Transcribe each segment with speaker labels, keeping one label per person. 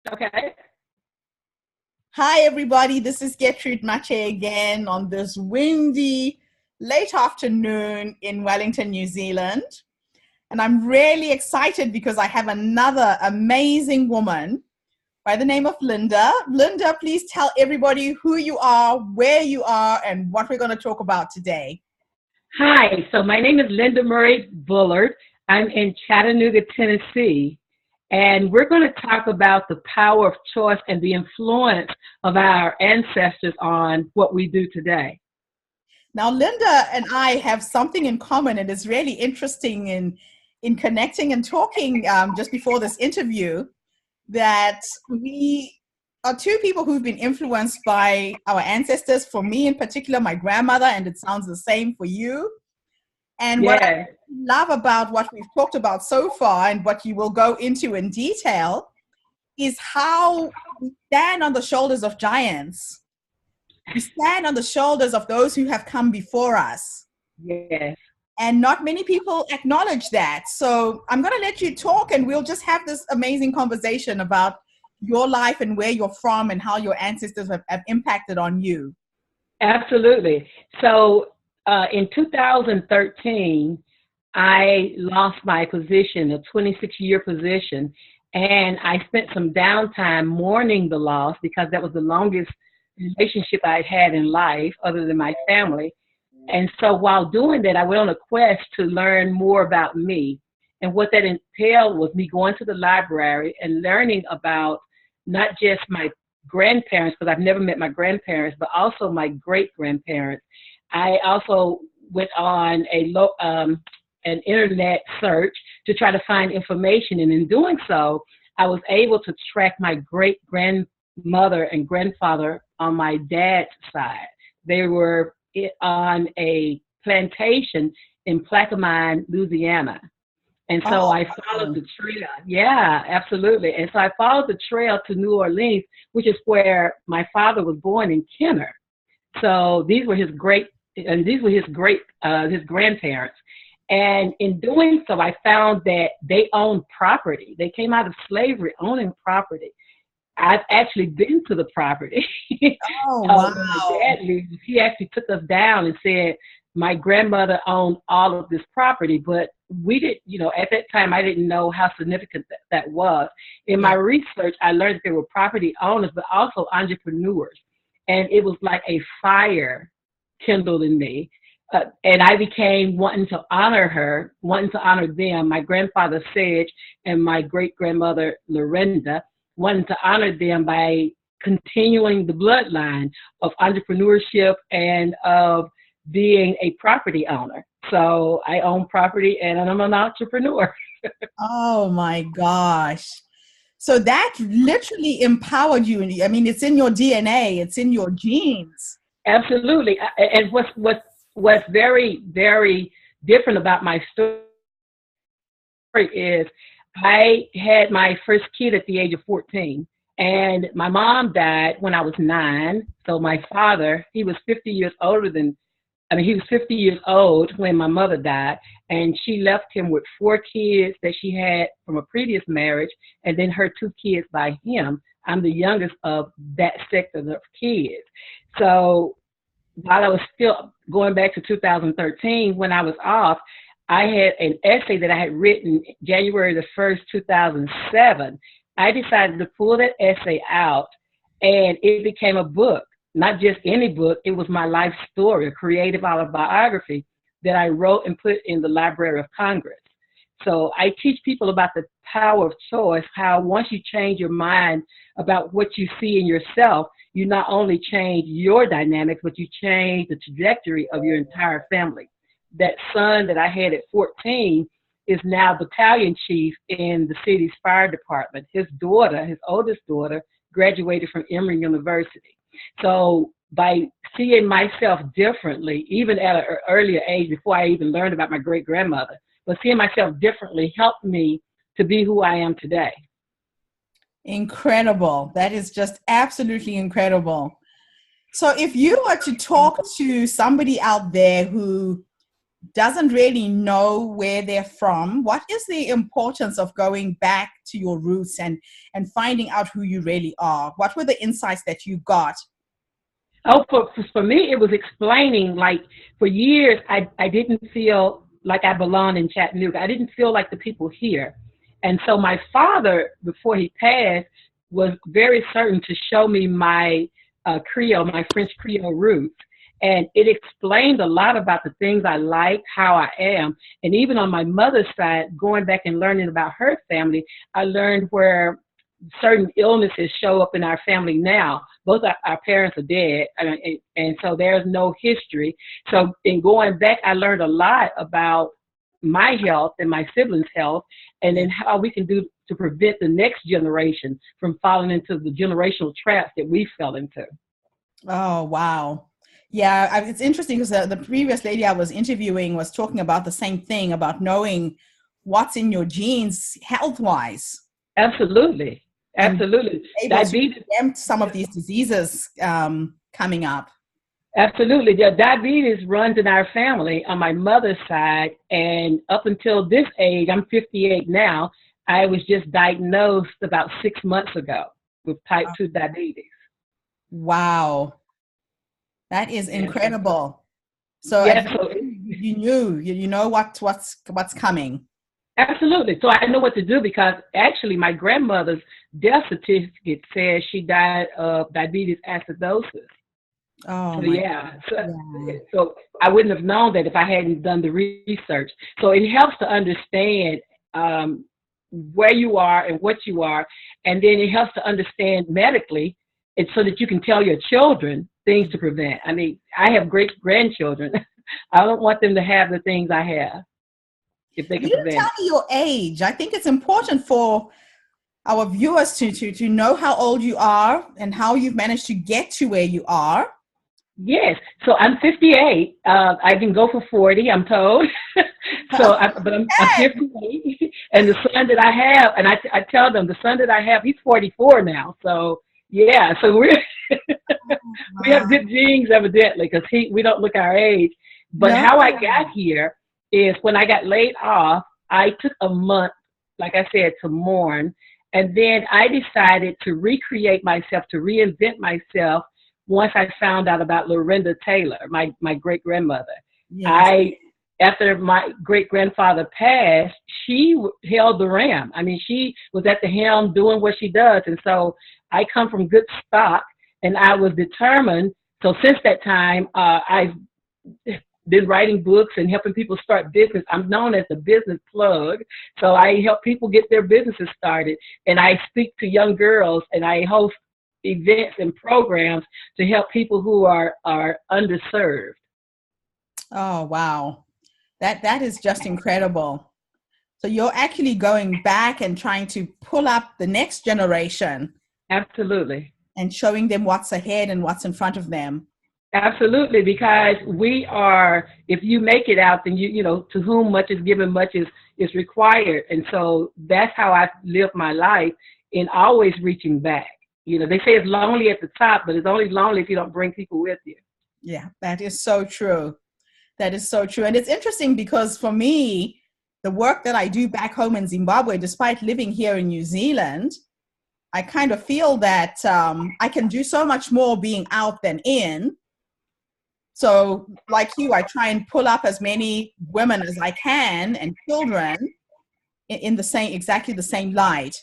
Speaker 1: Okay.
Speaker 2: Hi, everybody. This is Getrude Matshe again on this windy late afternoon in Wellington, New Zealand. And I'm really excited because I have another amazing woman by the name of Linda. Linda, please tell everybody who you are, where you are, and what we're going to talk about today.
Speaker 1: Hi, so my name is Linda Murray Bullard. I'm in Chattanooga, Tennessee, and we're going to talk about the power of choice and the influence of our ancestors on what we do today.
Speaker 2: Now, Linda and I have something in common. It is really interesting in connecting and talking just before this interview that we are two people who've been influenced by our ancestors. For me, in particular, my grandmother, and it sounds the same for you. And what I
Speaker 1: Yeah,
Speaker 2: love about what we've talked about so far and what you will go into in detail is how we stand on the shoulders of giants. We stand on the shoulders of those who have come before us.
Speaker 1: yes.
Speaker 2: And not many people acknowledge that. So I'm going to let you talk and we'll just have this amazing conversation about your life and where you're from and how your ancestors have impacted on you.
Speaker 1: Absolutely. So in 2013, I lost my position, a 26-year position, and I spent some downtime mourning the loss because that was the longest relationship I'd had in life other than my family. And so while doing that, I went on a quest to learn more about me. And what that entailed was me going to the library and learning about not just my grandparents, because I've never met my grandparents, but also my great grandparents. I also went on an internet search to try to find information. And in doing so, I was able to track my great grandmother and grandfather on my dad's side. They were on a plantation in Plaquemine, Louisiana. And so
Speaker 2: Oh,
Speaker 1: I followed the trail. Yeah, absolutely. And so I followed the trail to New Orleans, which is where my father was born in Kenner. So these were his grandparents. And in doing so, I found that they owned property. They came out of slavery owning property. I've actually been to the property.
Speaker 2: oh,
Speaker 1: When my
Speaker 2: wow.
Speaker 1: dad left, he actually took us down and said my grandmother owned all of this property, but we didn't, at that time I didn't know how significant that was. In my
Speaker 2: Yeah.
Speaker 1: research, I learned that there were property owners, but also entrepreneurs. And it was like a fire kindled in me. And I became wanting to honor her, wanting to honor them, my grandfather Sedge and my great grandmother Lorinda, wanting to honor them by continuing the bloodline of entrepreneurship and of being a property owner. So I own property and I'm an entrepreneur.
Speaker 2: Oh my gosh. So that literally empowered you. I mean, it's in your DNA, it's in your genes.
Speaker 1: Absolutely. And what's very, very different about my story is I had my first kid at the age of 14. And my mom died when I was 9. So my father, he was 50 years older than he was 50 years old when my mother died, and she left him with 4 kids that she had from a previous marriage, and then her 2 kids by him. I'm the youngest of that sector of kids. So while I was still going back to 2013, when I was off, I had an essay that I had written January the 1st, 2007. I decided to pull that essay out, and it became a book. Not just any book, it was my life story, a creative autobiography that I wrote and put in the Library of Congress. So I teach people about the power of choice, how once you change your mind about what you see in yourself, you not only change your dynamics, but you change the trajectory of your entire family. That son that I had at 14 is now battalion chief in the city's fire department. His daughter, his oldest daughter, graduated from Emory University. So by seeing myself differently, even at an earlier age, before I even learned about my great grandmother, but seeing myself differently helped me to be who I am today.
Speaker 2: Incredible. That is just absolutely incredible. So if you were to talk to somebody out there who doesn't really know where they're from, what is the importance of going back to your roots and finding out who you really are? What were the insights that you got?
Speaker 1: Oh, for me, it was explaining, like, for years, I didn't feel like I belonged in Chattanooga. I didn't feel like the people here. And so my father, before he passed, was very certain to show me my Creole, my French Creole roots. And it explained a lot about the things I like, how I am. And even on my mother's side, going back and learning about her family, I learned where certain illnesses show up in our family now. Both our parents are dead, and so there's no history. So in going back, I learned a lot about my health and my siblings' health, and then how we can do to prevent the next generation from falling into the generational traps that we fell into.
Speaker 2: Oh, wow. Yeah, it's interesting because the previous lady I was interviewing was talking about the same thing, about knowing what's in your genes health-wise.
Speaker 1: Absolutely.
Speaker 2: And
Speaker 1: Absolutely.
Speaker 2: able to
Speaker 1: Diabetes.
Speaker 2: preempt some of these diseases coming up.
Speaker 1: Absolutely. Yeah, diabetes runs in our family on my mother's side. And up until this age, I'm 58 now, I was just diagnosed about 6 months ago with type 2 diabetes.
Speaker 2: Wow. That is
Speaker 1: Yeah.
Speaker 2: incredible. So at
Speaker 1: Yeah,
Speaker 2: least
Speaker 1: so
Speaker 2: you knew, you know what's coming.
Speaker 1: absolutely. So I know what to do because actually my grandmother's death certificate says she died of diabetes acidosis.
Speaker 2: Oh
Speaker 1: So
Speaker 2: my
Speaker 1: yeah,
Speaker 2: God.
Speaker 1: so I wouldn't have known that if I hadn't done the research. So it helps to understand where you are and what you are, and then it helps to understand medically, it's so that you can tell your children things to prevent. I mean, I have great grandchildren. I don't want them to have the things I have if they
Speaker 2: You
Speaker 1: can
Speaker 2: didn't
Speaker 1: prevent
Speaker 2: tell
Speaker 1: it.
Speaker 2: me your age. I think it's important for our viewers to know how old you are and how you've managed to get to where you are.
Speaker 1: Yes. So I'm 58. I can go for 40, I'm told. But I'm
Speaker 2: Okay.
Speaker 1: 58. And the son that I have, and I tell them the son that I have, he's 44 now. So yeah, so we have
Speaker 2: Wow.
Speaker 1: good genes evidently because we don't look our age. But
Speaker 2: No.
Speaker 1: how I got here is when I got laid off, I took a month, like I said, to mourn. And then I decided to recreate myself, to reinvent myself once I found out about Lorinda Taylor, my great grandmother.
Speaker 2: Yes.
Speaker 1: I After my great grandfather passed, she held the ram. I mean, she was at the helm doing what she does. And so I come from good stock and I was determined. So since that time, I've been writing books and helping people start business. I'm known as the business plug. So I help people get their businesses started. And I speak to young girls and I host events and programs to help people who are underserved.
Speaker 2: Oh, wow. That is just incredible. So you're actually going back and trying to pull up the next generation
Speaker 1: Absolutely.
Speaker 2: and showing them what's ahead and what's in front of them.
Speaker 1: Absolutely, because we are, if you make it out, then you know, to whom much is given, much is required. And so that's how I live my life in always reaching back. You know, they say it's lonely at the top, but it's only lonely if you don't bring people with you.
Speaker 2: Yeah, that is so true. That is so true. And it's interesting because for me, the work that I do back home in Zimbabwe, despite living here in New Zealand, I kind of feel that I can do so much more being out than in. So like you, I try and pull up as many women as I can and children in the same, exactly the same light.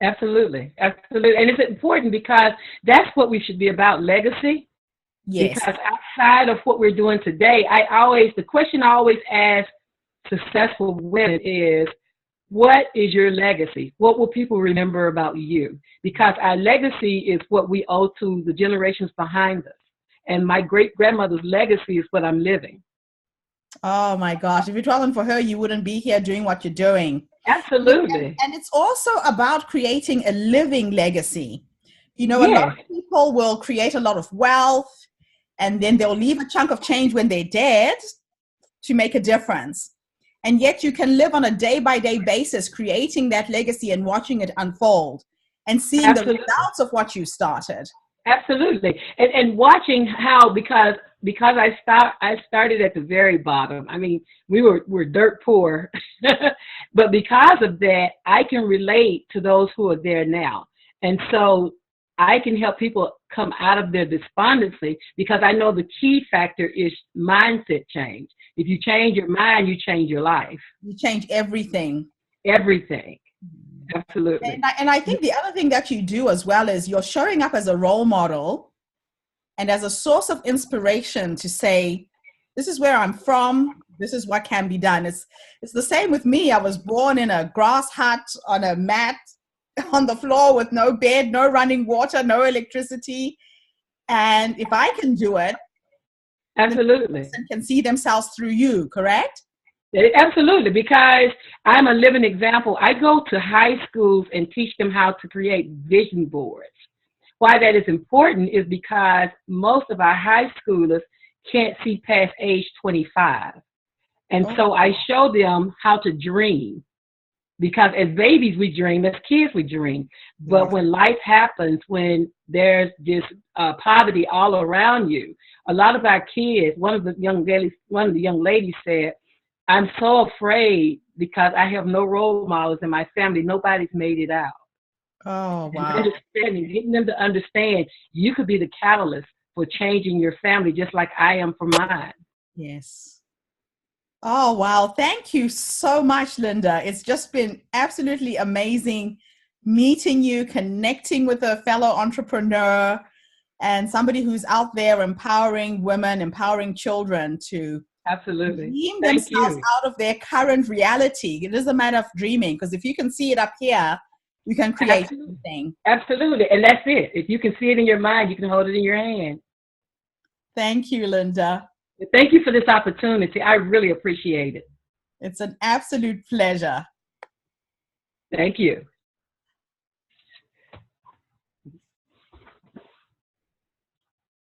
Speaker 1: Absolutely. Absolutely. And it's important because that's what we should be about, legacy.
Speaker 2: Yes.
Speaker 1: Because outside of what we're doing today, the question I always ask successful women is, what is your legacy? What will people remember about you? Because our legacy is what we owe to the generations behind us. And my great grandmother's legacy is what I'm living.
Speaker 2: Oh my gosh. If it wasn't for her, you wouldn't be here doing what you're doing.
Speaker 1: Absolutely.
Speaker 2: And it's also about creating a living legacy. You know, a lot
Speaker 1: Yes,
Speaker 2: of people will create a lot of wealth and then they'll leave a chunk of change when they're dead to make a difference. And yet you can live on a day-by-day basis, creating that legacy and watching it unfold and seeing the
Speaker 1: absolutely.
Speaker 2: results of what you started.
Speaker 1: Absolutely. And watching how, because because I started at the very bottom. I mean, we're dirt poor, but because of that, I can relate to those who are there now, and so I can help people come out of their despondency because I know the key factor is mindset change. If you change your mind, you change your life.
Speaker 2: You change everything.
Speaker 1: Everything. Absolutely.
Speaker 2: And I think the other thing that you do as well is you're showing up as a role model and as a source of inspiration to say, this is where I'm from. This is what can be done. It's the same with me. I was born in a grass hut on a mat on the floor with no bed, no running water, no electricity. And if I can do it,
Speaker 1: absolutely,
Speaker 2: the person can see themselves through you, correct?
Speaker 1: Absolutely, because I'm a living example. I go to high schools and teach them how to create vision boards. Why that is important is because most of our high schoolers can't see past age 25. And so I show them how to dream. Because as babies, we dream. As kids, we dream. But when life happens, when there's this poverty all around you, a lot of our kids, one of the young ladies said, I'm so afraid because I have no role models in my family. Nobody's made it out.
Speaker 2: Oh, wow.
Speaker 1: Getting them to understand you could be the catalyst for changing your family just like I am for mine.
Speaker 2: Yes. Oh, wow. Thank you so much, Linda. It's just been absolutely amazing meeting you, connecting with a fellow entrepreneur and somebody who's out there empowering women, empowering children to dream themselves out of their current reality. It is a matter of dreaming, because if you can see it up here, you can create anything.
Speaker 1: Absolutely. And that's it. If you can see it in your mind, you can hold it in your hand.
Speaker 2: Thank you, Linda.
Speaker 1: Thank you for this opportunity. I really appreciate it.
Speaker 2: It's an absolute pleasure.
Speaker 1: Thank you.